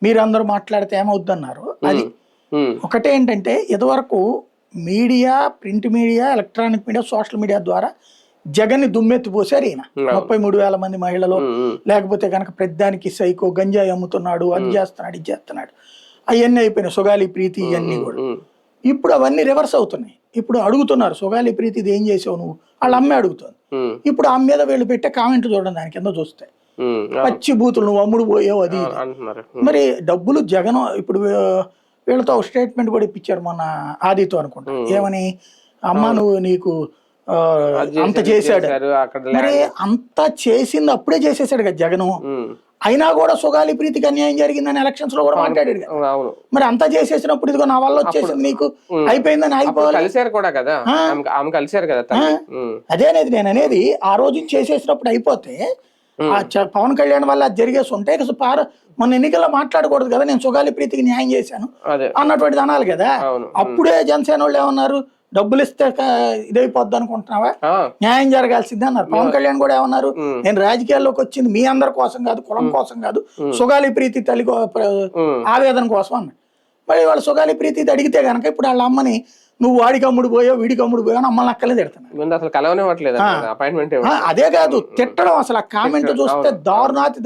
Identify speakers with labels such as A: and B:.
A: మీరందరూ మాట్లాడితే ఏమవుద్దన్నారు. అది ఒకటే ఏంటంటే ఇదివరకు media, print media, electronic media, social media ద్వారా జగన్ని దుమ్మెత్తిపోసారు ఈయన. 33,000 మంది మహిళలు, లేకపోతే కనుక ప్రతిదానికి సైకో, గంజాయి అమ్ముతున్నాడు, అది చేస్తున్నాడు, ఇది చేస్తున్నాడు, అవన్నీ అయిపోయినాయి. సుగాలి ప్రీతి ఇవన్నీ కూడా ఇప్పుడు అవన్నీ రివర్స్ అవుతున్నాయి. ఇప్పుడు అడుగుతున్నారు సుగాలి ప్రీతి ఇది ఏం చేసావు నువ్వు, వాళ్ళ అమ్మే అడుగుతుంది. ఇప్పుడు ఆమె మీద వీళ్ళు పెట్టే కామెంట్ చూడండి, దాని కింద చూస్తే పచ్చి బూతులు, నువ్వు అమ్ముడు పోయావు అది ఇది. మరి డబ్బులు జగన్ ఇప్పుడు వీళ్ళతో ఒక స్టేట్మెంట్ కూడా ఇప్పించారు మొన్న ఆదితో అనుకుంటా, ఏమని అమ్మ నువ్వు నీకు అంత చేశాడు. మరి అంత చేసింది అప్పుడే చేసేసాడు కదా జగను. అయినా కూడా సుగాలి ప్రీతికి అన్యాయం జరిగిందని ఎలక్షన్స్ లో కూడా మాట్లాడాడు కదా. మరి అంతా చేసేసినప్పుడు ఇదిగో నా వల్ల వచ్చేసింది నీకు అయిపోయిందని ఆగిపోవాలి. అదేనేది నేను అనేది, ఆ రోజు చేసేసినప్పుడు అయిపోతే పవన్ కళ్యాణ్ వల్ల అది జరిగేసి ఉంటే మన ఎన్నికల్లో మాట్లాడకూడదు కదా, నేను సుగాలి ప్రీతికి న్యాయం చేశాను అన్నటువంటిది అనాలి కదా. అప్పుడే జనసేన వాళ్ళు ఏమన్నారు, డబ్బులు ఇస్తే ఇదైపోద్ది అనుకుంటున్నావా, న్యాయం జరగాల్సిందే అన్నారు. పవన్ కళ్యాణ్ కూడా ఏమన్నారు, నేను రాజకీయాల్లోకి వచ్చింది మీ అందరి కోసం కాదు, కులం కోసం కాదు, సుగాలి ప్రీతి తల్లి ఆవేదన కోసం అన్నారు. మరి వాళ్ళు సుగాలి ప్రీతి అడిగితే కనుక ఇప్పుడు వాళ్ళ అమ్మని నువ్వు వాడికి అమ్ముడు పోయావు, వీడికి అమ్ముడు పోయావు అని అమ్మల్ని అక్కలే తిడతాను. అదే కాదు తిట్టడం, అసలు ఆ కామెంట్ చూస్తే దారుణాతి